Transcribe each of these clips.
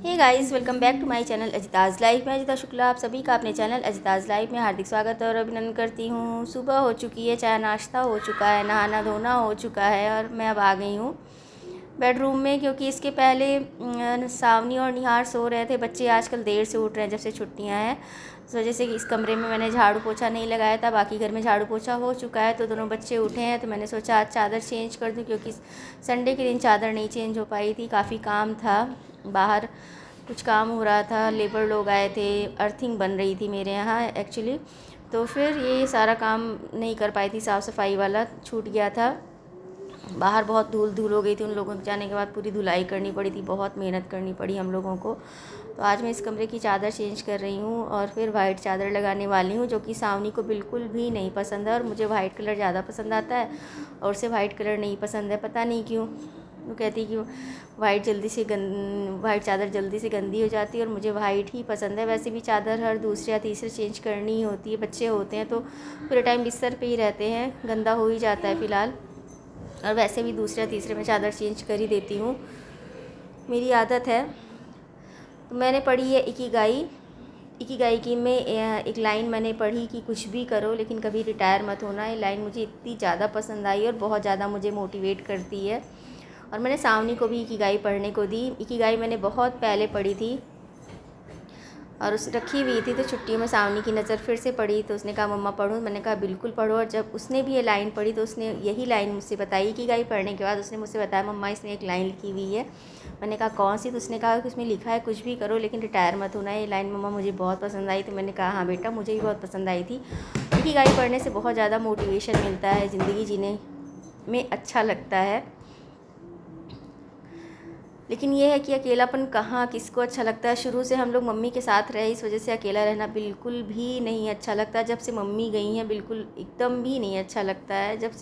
Hey guys, welcome back to my channel Ajita's life में। अजिता शुक्ला आप सभी का अपने चैनल अजिताज़ लाइफ में हार्दिक स्वागत और अभिनंदन करती हूँ। सुबह हो चुकी है, चाय नाश्ता हो चुका है, नहाना धोना हो चुका है और मैं अब आ गई हूँ बेडरूम में, क्योंकि इसके पहले सावनी और निहार सो रहे थे। बच्चे आजकल देर से उठ रहे हैं जब से छुट्टियाँ हैं, इस वजह से इस कमरे में मैंने झाड़ू पोछा नहीं लगाया था। बाकी घर में झाड़ू पोछा हो चुका है, तो दोनों बच्चे उठे हैं तो मैंने सोचा आज चादर चेंज कर दूँ, क्योंकि संडे के दिन चादर नहीं चेंज हो पाई थी। काफ़ी काम था, बाहर कुछ काम हो रहा था, लेबर लोग आए थे, अर्थिंग बन रही थी मेरे यहाँ एक्चुअली, तो फिर ये सारा काम नहीं कर पाई थी, साफ़ सफाई वाला छूट गया था। बाहर बहुत धूल धूल हो गई थी, उन लोगों के जाने के बाद पूरी धुलाई करनी पड़ी थी, बहुत मेहनत करनी पड़ी हम लोगों को। तो आज मैं इस कमरे की चादर चेंज कर रही हूँ और फिर वाइट चादर लगाने वाली हूँ, जो कि सावनी को बिल्कुल भी नहीं पसंद है और मुझे वाइट कलर ज़्यादा पसंद आता है और उसे वाइट कलर नहीं पसंद है। पता नहीं क्यों, वो कहती कि वाइट चादर जल्दी से गंदी हो जाती है और मुझे वाइट ही पसंद है। वैसे भी चादर हर दूसरे या तीसरे चेंज करनी ही होती है, बच्चे होते हैं तो पूरे टाइम बिस्तर पे ही रहते हैं, गंदा हो ही जाता है फ़िलहाल। और वैसे भी दूसरे या तीसरे में चादर चेंज कर ही देती हूँ, मेरी आदत है। तो मैंने पढ़ी है इकिगाई की में एक लाइन मैंने पढ़ी कि कुछ भी करो लेकिन कभी रिटायर मत होना। ये लाइन मुझे इतनी ज़्यादा पसंद आई और बहुत ज़्यादा मुझे मोटिवेट करती है। और मैंने सावनी को भी इकिगाई पढ़ने को दी। इकिगाई मैंने बहुत पहले पढ़ी थी और उस रखी हुई थी, तो छुट्टियों में सावनी की नज़र फिर से पढ़ी तो उसने कहा मम्मा पढ़ो। मैंने कहा बिल्कुल पढ़ो। और जब उसने भी ये लाइन पढ़ी तो उसने यही लाइन मुझसे बताई। इकिगाई पढ़ने के बाद उसने मुझसे बताया मम्मा इसमें एक लाइन लिखी हुई है। मैंने कहा कौन सी? तो उसने कहा कि उसमें लिखा है कुछ भी करो लेकिन रिटायर मत होना। ये लाइन मम्मा मुझे बहुत पसंद आई। तो मैंने कहा हाँ बेटा, मुझे भी बहुत पसंद आई थी। इकिगाई पढ़ने से बहुत ज़्यादा मोटिवेशन मिलता है, ज़िंदगी जीने में अच्छा लगता है। लेकिन ये है कि अकेलापन कहाँ किसको अच्छा लगता है। शुरू से हम लोग मम्मी के साथ रहे, इस वजह से अकेला रहना बिल्कुल भी नहीं अच्छा लगता। जब से मम्मी गई हैं बिल्कुल एकदम भी नहीं अच्छा लगता है। जब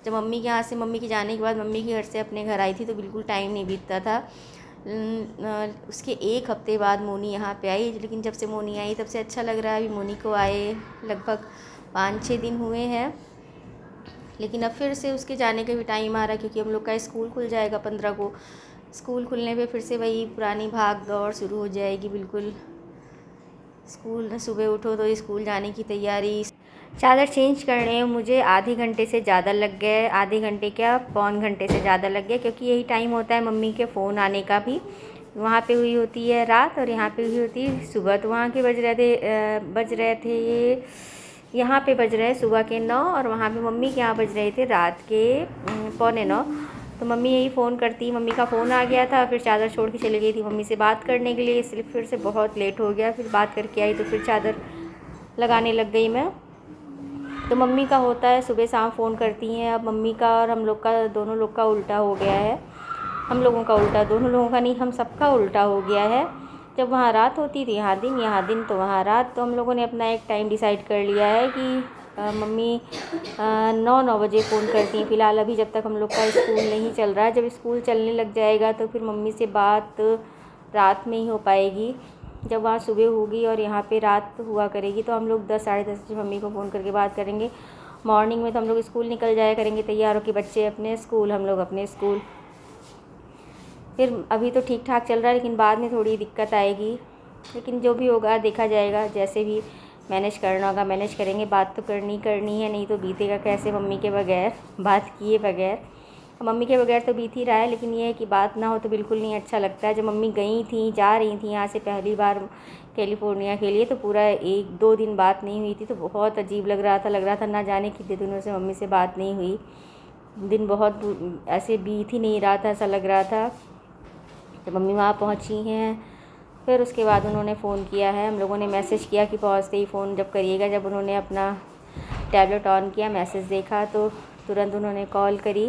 मम्मी के यहाँ से, मम्मी के जाने के बाद मम्मी के घर से अपने घर आई थी तो बिल्कुल टाइम नहीं बीतता था। उसके एक हफ़्ते बाद मोनी यहाँ पे आई, लेकिन जब से मोनी आई तब से अच्छा लग रहा है। अभी मोनी को आए लगभग 5-6 दिन हुए हैं, लेकिन अब फिर से उसके जाने का भी टाइम आ रहा है, क्योंकि हम लोग का स्कूल खुल जाएगा 15 को। स्कूल खुलने पे फिर से वही पुरानी भाग दौड़ शुरू हो जाएगी। बिल्कुल स्कूल सुबह उठो तो स्कूल जाने की तैयारी। चादर चेंज करने में मुझे आधे घंटे से ज़्यादा लग गए, आधे घंटे क्या पौन घंटे से ज़्यादा लग गया, क्योंकि यही टाइम होता है मम्मी के फ़ोन आने का भी। वहाँ पे हुई होती है रात और यहाँ पे हुई होती है सुबह। तो वहाँ के बज रहे थे यहाँ पे बज रहे सुबह के 9 और वहाँ पे मम्मी के यहाँ बज रहे थे रात के 8:45। तो मम्मी यही फ़ोन करती, मम्मी का फ़ोन आ गया था, फिर चादर छोड़ के चली गई थी मम्मी से बात करने के लिए, इसलिए फिर से बहुत लेट हो गया। फिर बात करके आई तो फिर चादर लगाने लग गई मैं। तो मम्मी का होता है सुबह शाम फ़ोन करती हैं। अब मम्मी का और हम लोग का, दोनों लोग का उल्टा हो गया है। हम लोगों का उल्टा, दोनों लोगों का नहीं, हम सबका उल्टा हो गया है। जब वहाँ रात होती थी यहाँ दिन तो वहाँ रात। तो हम लोगों ने अपना एक टाइम डिसाइड कर लिया है कि मम्मी 9 बजे फ़ोन करती हैं फ़िलहाल, अभी जब तक हम लोग का स्कूल नहीं चल रहा है। जब स्कूल चलने लग जाएगा तो फिर मम्मी से बात रात में ही हो पाएगी। जब वहाँ सुबह होगी और यहाँ पे रात हुआ करेगी तो हम लोग 10 साढ़े 10 बजे मम्मी को फ़ोन करके बात करेंगे। मॉर्निंग में तो हम लोग स्कूल निकल जाया करेंगे तैयार होकर, बच्चे अपने स्कूल, हम लोग अपने स्कूल। फिर अभी तो ठीक ठाक चल रहा है, लेकिन बाद में थोड़ी दिक्कत आएगी। लेकिन जो भी होगा देखा जाएगा, जैसे भी मैनेज करना होगा मैनेज करेंगे। बात तो करनी है, नहीं तो बीतेगा कैसे मम्मी के बगैर, बात किए बगैर। मम्मी के बगैर तो बीत ही रहा है, लेकिन ये है कि बात ना हो तो बिल्कुल नहीं अच्छा लगता है। जब मम्मी गई थी, जा रही थी यहाँ से पहली बार कैलिफोर्निया के लिए, तो पूरा 1-2 दिन बात नहीं हुई थी, तो बहुत अजीब लग रहा था ना जाने कितने दिनों से मम्मी से बात नहीं हुई। दिन बहुत ऐसे बीत ही नहीं रहा था, ऐसा लग रहा था। तो मम्मी वहाँ पहुँची हैं, फिर उसके बाद उन्होंने फ़ोन किया है। हम लोगों ने मैसेज किया कि पहुँचते ही फ़ोन जब करिएगा। जब उन्होंने अपना टैबलेट ऑन किया, मैसेज देखा तो तुरंत उन्होंने कॉल करी।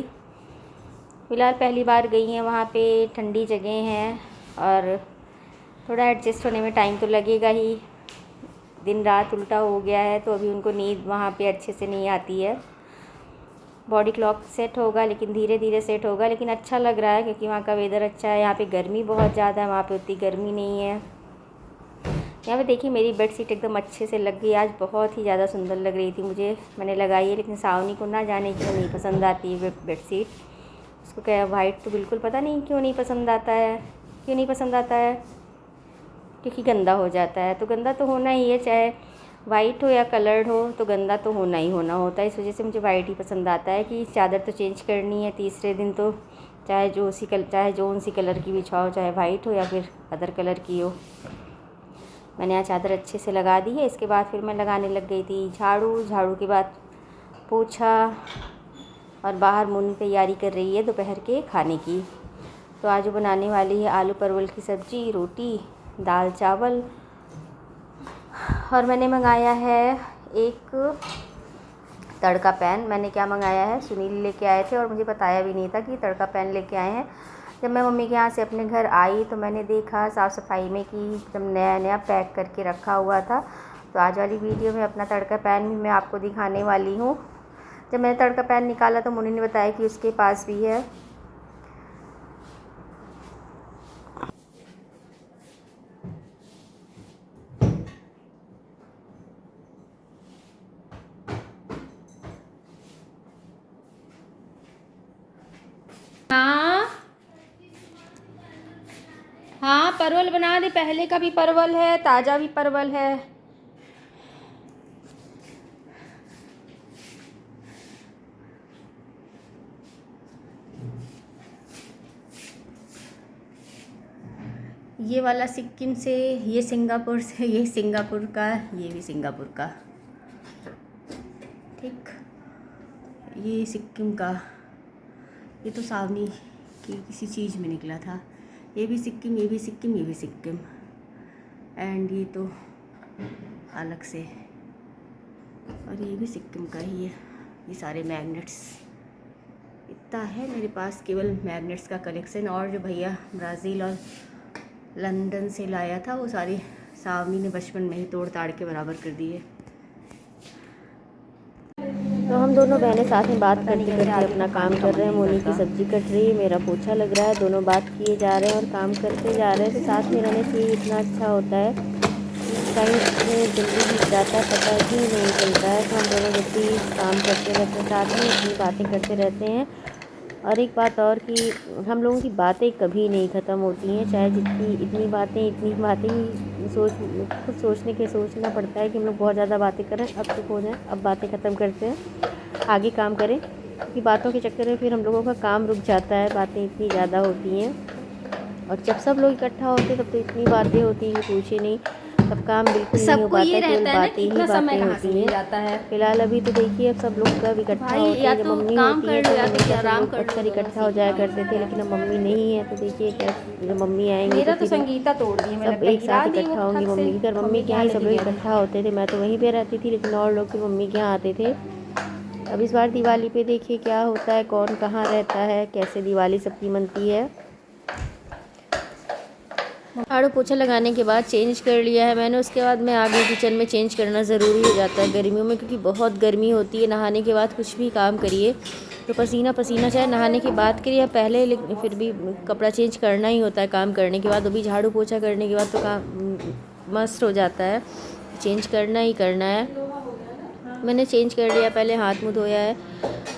फ़िलहाल पहली बार गई हैं वहाँ पे, ठंडी जगह है और थोड़ा एडजस्ट होने में टाइम तो लगेगा ही। दिन रात उल्टा हो गया है तो अभी उनको नींद वहाँ पे अच्छे से नहीं आती है। बॉडी क्लॉक सेट होगा, लेकिन धीरे धीरे सेट होगा। लेकिन अच्छा लग रहा है क्योंकि वहाँ का वेदर अच्छा है। यहाँ पे गर्मी बहुत ज़्यादा है, वहाँ पे उतनी गर्मी नहीं है। यहाँ पे देखिए मेरी बेडशीट एकदम अच्छे से लग गई, आज बहुत ही ज़्यादा सुंदर लग रही थी मुझे, मैंने लगाई है। लेकिन सावनी को ना जाने क्यों नहीं पसंद आती है बेडशीट। उसको क्या वाइट तो बिल्कुल पता नहीं क्यों नहीं पसंद आता है, क्यों नहीं पसंद आता है। क्योंकि गंदा हो जाता है। तो गंदा तो होना ही है, चाहे वाइट हो या कलर्ड हो, तो गंदा तो होना ही होना होता है। इस वजह से मुझे वाइट ही पसंद आता है कि चादर तो चेंज करनी है तीसरे दिन, तो चाहे जो सी कलर की बिछाओ, चाहे वाइट हो या फिर अदर कलर की हो। मैंने यहाँ चादर अच्छे से लगा दी है। इसके बाद फिर मैं लगाने लग गई थी झाड़ू के बाद पोछा, और बाहर मुन्नी तैयारी कर रही है दोपहर के खाने की। तो आज बनाने वाली है आलू परवल की सब्ज़ी, रोटी, दाल चावल। और मैंने मंगाया है एक तड़का पैन। मैंने क्या मंगाया है, सुनील लेके आए थे और मुझे बताया भी नहीं था कि तड़का पैन लेके आए हैं। जब मैं मम्मी के यहाँ से अपने घर आई तो मैंने देखा साफ़ सफाई में कि एकदम नया नया पैक करके रखा हुआ था। तो आज वाली वीडियो में अपना तड़का पैन भी मैं आपको दिखाने वाली हूँ। जब मैंने तड़का पैन निकाला तो मुन्नी ने बताया कि उसके पास भी है। हाँ हाँ, परवल बना दे। पहले का भी परवल है, ताज़ा भी परवल है। ये वाला सिक्किम से, ये सिंगापुर से, ये सिंगापुर का, ये भी सिंगापुर का, ठीक। ये सिक्किम का, ये तो सावनी की किसी चीज़ में निकला था। ये भी सिक्किम, ये भी सिक्किम, ये भी सिक्किम, एंड ये तो अलग से, और ये भी सिक्किम का ही है। ये सारे मैग्नेट्स, इतना है मेरे पास केवल मैग्नेट्स का कलेक्शन। और जो भैया ब्राज़ील और लंदन से लाया था वो सारी सावनी ने बचपन में ही तोड़ ताड़ के बराबर कर दिए। तो हम दोनों बहनें साथ में बात करते करते अपना काम कर रहे हैं। मोनी की सब्ज़ी कट रही है, मेरा पोछा लग रहा है, दोनों बात किए जा रहे हैं और काम करते जा रहे हैं। तो साथ में रहने से इतना अच्छा होता है, टाइम जल्दी बीत जाता है, पता ही नहीं चलता है। तो हम दोनों जब भी काम करते रहते हैं साथ में, अपनी बातें करते रहते हैं। और एक बात और कि हम लोगों की बातें कभी नहीं ख़त्म होती हैं, चाहे इतनी बातें खुद सोचना पड़ता है कि हम लोग बहुत ज़्यादा बातें करें, अब चुप हो जाएं, अब बातें ख़त्म करते हैं, आगे काम करें। क्योंकि बातों के चक्कर में फिर हम लोगों का काम रुक जाता है, बातें इतनी ज़्यादा होती हैं। और जब सब लोग इकट्ठा होते हैं तब तो इतनी बातें होती हैं, पूछे नहीं, तब काम बिल्कुल नहीं हो पाता, केवल बातें ही बातें होती हैं। फिलहाल अभी तो देखिए अब सब लोग कब इकट्ठा होते हैं। जब मम्मी होती है तो अक्सर इकट्ठा हो जाया करते थे, लेकिन अब मम्मी नहीं है तो देखिए क्या, जब मम्मी आएंगी तो संगीता तोड़ दी, सब एक साथ इकट्ठा होंगी। मम्मी के घर, मम्मी के यहाँ ही सब लोग इकट्ठा होते थे। मैं तो वहीं पे रहती थी, लेकिन और लोग भी मम्मी के यहाँ आते थे। अब इस बार दिवाली पे देखिए क्या होता है, कौन कहाँ रहता है, कैसे दिवाली सबकी मनती है। झाड़ू पोछा लगाने के बाद चेंज कर लिया है मैंने। उसके बाद मैं आगे किचन में चेंज करना ज़रूरी हो जाता है गर्मियों में, क्योंकि बहुत गर्मी होती है। नहाने के बाद कुछ भी काम करिए तो पसीना पसीना, चाहे नहाने की बात करिए या पहले, लेकिन फिर भी कपड़ा चेंज करना ही होता है काम करने के बाद। अभी झाड़ू पोछा करने के बाद तो काम मस्त हो जाता है, चेंज करना ही करना है। मैंने चेंज कर लिया, पहले हाथ मुँह धोया है,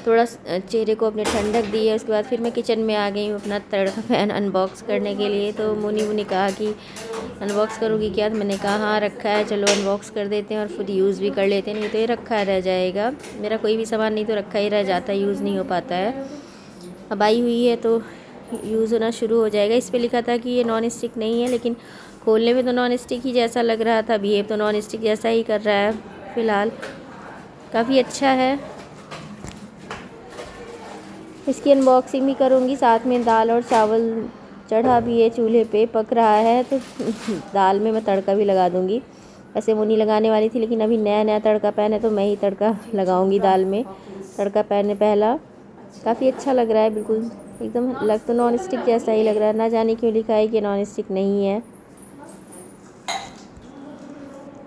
थोड़ा चेहरे को अपने ठंडक दी है। उसके बाद फिर मैं किचन में आ गई हूँ अपना तड़का पैन अनबॉक्स करने के लिए। तो मुनी ने कहा कि अनबॉक्स करूँगी क्या, तो मैंने कहा हाँ रखा है, चलो अनबॉक्स कर देते हैं और खुद यूज़ भी कर लेते हैं, नहीं तो ये रखा रह जाएगा। मेरा कोई भी सामान नहीं तो रखा ही रह जाता है, यूज़ नहीं हो पाता है। अब आई हुई है तो यूज़ होना शुरू हो जाएगा। इस पर लिखा था कि ये नॉन स्टिक नहीं है, लेकिन खोलने में तो नॉन स्टिक ही जैसा लग रहा था, बिहेव तो नॉन स्टिक जैसा ही कर रहा है। फ़िलहाल काफ़ी अच्छा है। इसकी अनबॉक्सिंग भी करूँगी, साथ में दाल और चावल चढ़ा भी है, चूल्हे पे पक रहा है, तो दाल में मैं तड़का भी लगा दूँगी। ऐसे मुनी लगाने वाली थी, लेकिन अभी नया नया तड़का पैन है तो मैं ही तड़का लगाऊँगी दाल में। तड़का पैन है पहला, काफ़ी अच्छा लग रहा है, बिल्कुल एकदम लग तो नॉन स्टिक जैसा ही लग रहा है। ना जाने क्यों लिखा है कि नॉन स्टिक नहीं है।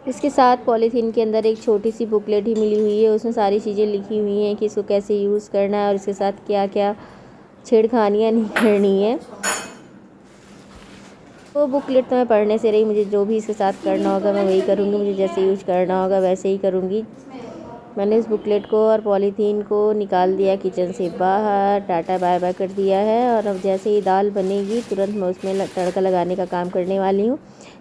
इसके साथ पॉलीथीन के अंदर एक छोटी सी बुकलेट ही मिली हुई है, उसमें सारी चीज़ें लिखी हुई हैं कि इसको कैसे यूज़ करना है और इसके साथ क्या क्या छेड़खानियाँ नहीं करनी है। वो बुकलेट तो मैं पढ़ने से रही, मुझे जो भी इसके साथ करना होगा मैं वही करूँगी, मुझे जैसे यूज़ करना होगा वैसे ही करूँगी। मैंने इस बुकलेट को और पॉलीथीन को निकाल दिया किचन से बाहर, टाटा बाय बाय कर दिया है। और अब जैसे ही दाल बनेगी तुरंत मैं उसमें तड़का लगाने का काम करने वाली हूँ।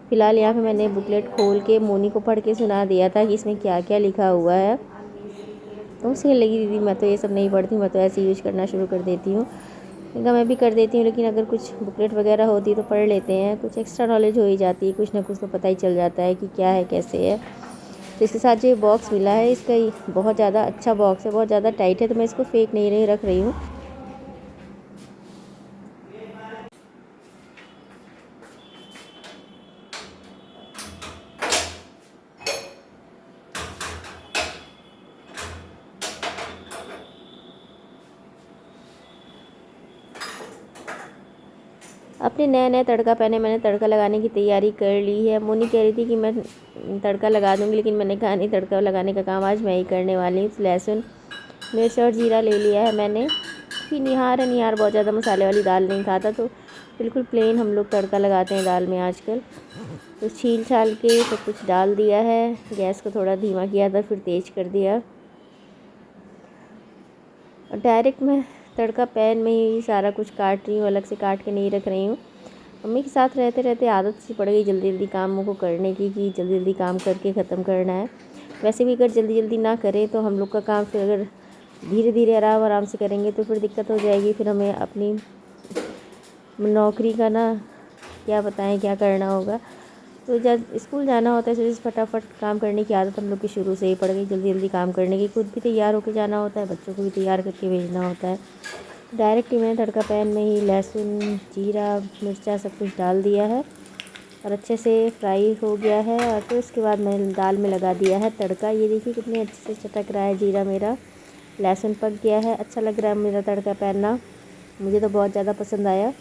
फ़िलहाल यहाँ पे मैंने बुकलेट खोल के मोनी को पढ़ के सुना दिया था कि इसमें क्या क्या लिखा हुआ है। तो उसे लगी दीदी मैं तो ये सब नहीं पढ़ती, मैं तो ऐसे यूज करना शुरू कर देती हूँ। इनका मैं भी कर देती हूँ, लेकिन अगर कुछ बुकलेट वगैरह होती है तो पढ़ लेते हैं, कुछ एक्स्ट्रा नॉलेज हो ही जाती है, कुछ ना कुछ तो पता ही चल जाता है कि क्या है कैसे है। तो इसके साथ जो बॉक्स मिला है इसका बहुत ज़्यादा अच्छा बॉक्स है, बहुत ज़्यादा टाइट है, तो मैं इसको फेंक नहीं रख रही हूँ। अपने नए नए तड़का पहने मैंने तड़का लगाने की तैयारी कर ली है। मोनी कह रही थी कि मैं तड़का लगा दूँगी, लेकिन मैंने कहा नहीं, तड़का लगाने का काम आज मैं ही करने वाली हूँ। लहसुन मिर्च और जीरा ले लिया है मैंने। फिर निहार है, निहार बहुत ज़्यादा मसाले वाली दाल नहीं खाता, तो बिल्कुल प्लेन हम लोग तड़का लगाते हैं दाल में आजकल। तो छील छाल के सब कुछ डाल दिया है। गैस को थोड़ा धीमा किया था, फिर तेज़ कर दिया, और डायरेक्ट मैं तड़का पैन में ही सारा कुछ काट रही हूँ, अलग से काट के नहीं रख रही हूँ। मम्मी के साथ रहते रहते आदत सी पड़ गई जल्दी जल्दी कामों को करने की, कि जल्दी जल्दी काम करके ख़त्म करना है। वैसे भी अगर जल्दी जल्दी ना करें तो हम लोग का काम फिर अगर धीरे धीरे आराम आराम से करेंगे तो फिर दिक्कत हो जाएगी। फिर हमें अपनी नौकरी का ना क्या बताएं क्या करना होगा। तो जब स्कूल जाना होता है तो फटाफट काम करने की आदत हम लोग की शुरू से ही पड़ गई, जल्दी जल्दी काम करने की। खुद भी तैयार होकर जाना होता है, बच्चों को भी तैयार करके भेजना होता है। डायरेक्ट ही मैंने तड़का पैन में ही लहसुन जीरा मिर्चा सब कुछ डाल दिया है, और अच्छे से फ्राई हो गया है। और फिर उसके बाद मैंने दाल में लगा दिया है तड़का। ये देखिए कितने अच्छे से चटक रहा है जीरा मेरा, लहसुन पक गया है। अच्छा लग रहा है मेरा तड़का पैन ना, मुझे तो बहुत ज़्यादा पसंद आया।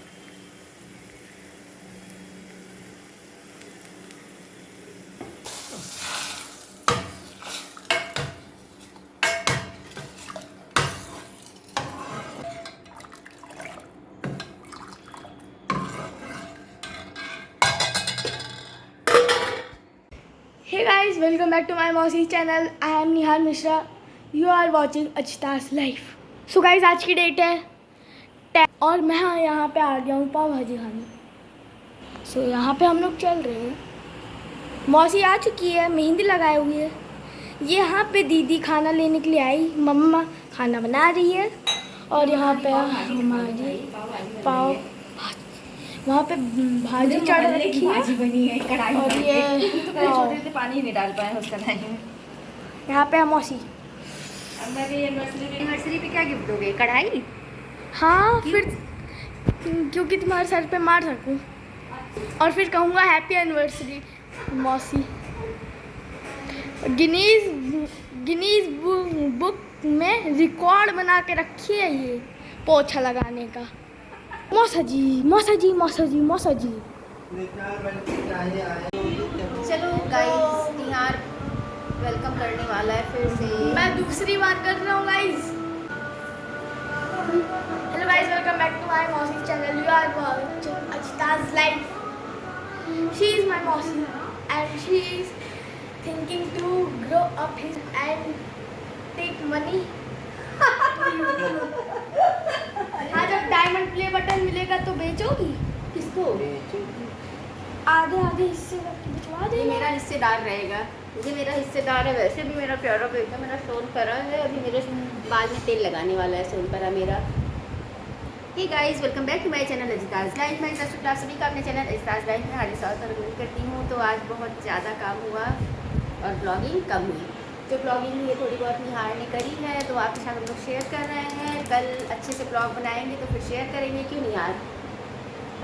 Hey guys, welcome back to my Mausi's channel. I am Nihal Mishra. You are watching Achita's Life. So guys, आज की डेट है 10 और मैं यहाँ पे आ गया हूँ पाव भाजी खाने। सो यहाँ पे हम लोग चल रहे हैं। मौसी आ चुकी है, मेहंदी लगाई हुई है। ये यहाँ पे दीदी खाना लेने के लिए आई, मम्मा खाना बना रही है, और यहाँ पे हमारी पाव वहाँ पे भाजी चढ़ रखी है, बनी है कढ़ाई, और ये छोटे पानी नहीं डाल पाए उस कढ़ाई में। यहाँ पे है मौसी। अब मैं भी एनिवर्सरी पे क्या गिफ्ट दोगे? कढ़ाई? हाँ, फिर क्योंकि तुम्हारे सर पे मार सकूं, और फिर कहूँगा हैप्पी एनिवर्सरी मौसी। गिनीज बुक में रिकॉर्ड बना के रखी है ये पोछा लगाने का। मौसा जी मौसा जी मौसा जी मौसा जी। चलो गाइस, निहार वेलकम करने वाला है फिर से। मैं दूसरी बार कर रहा हूँ guys. Hello guys, welcome back to my मौसी channel. You are watching Achita's Life. She is my मौसी and she is thinking to grow up his and take money. हाँ, जब डायमंड प्ले बटन मिलेगा तो बेचोगी? किसको? आधे आधे हिस्से करके बिचवा दे। मेरा हिस्सेदार रहेगा, ये मेरा हिस्सेदार है। वैसे भी मेरा प्यारा बेटा, मेरा सोन परा है, अभी मेरे बाल में तेल लगाने वाला है सोन परा मेरा। Hey guys, welcome back to my channel Achita's life. मैं आप सभी का अपने चैनल अचिता's लाइफ में हार्दिक स्वागत करती हूँ। तो आज बहुत ज़्यादा काम हुआ और ब्लॉगिंग कम हुई। जो ब्लॉगिंग हुई है थोड़ी बहुत निहार ने करी है, तो आपके साथ हम लोग शेयर कर रहे हैं। कल अच्छे से ब्लॉग बनाएंगे तो फिर शेयर करेंगे, क्यों निहार?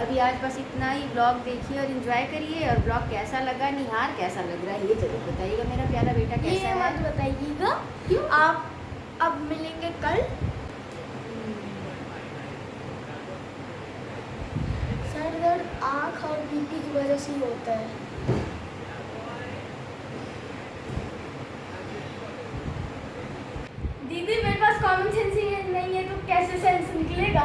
अभी आज बस इतना ही। ब्लॉग देखिए और एंजॉय करिए। और ब्लॉग कैसा लगा, निहार कैसा लग रहा है, ये जरूर बताइएगा। मेरा प्यारा बेटा कैसा है, मत बताइएगा। क्यों? आप अब मिलेंगे कल। सर दर्द आँख और बीपी की वजह से ही होता है। दीदी, मेरे पास कॉमन सेंस ही नहीं है, तो कैसे सेंस निकलेगा?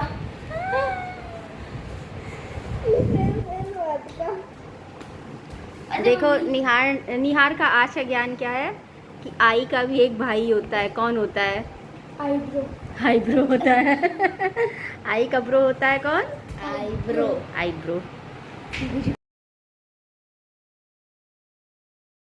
देखो, निहार का आज का ज्ञान क्या है कि आई का भी एक भाई होता है। कौन होता है? आईब्रो। आईब्रो होता है। आई का ब्रो होता है कौन? आईब्रो। आईब्रो।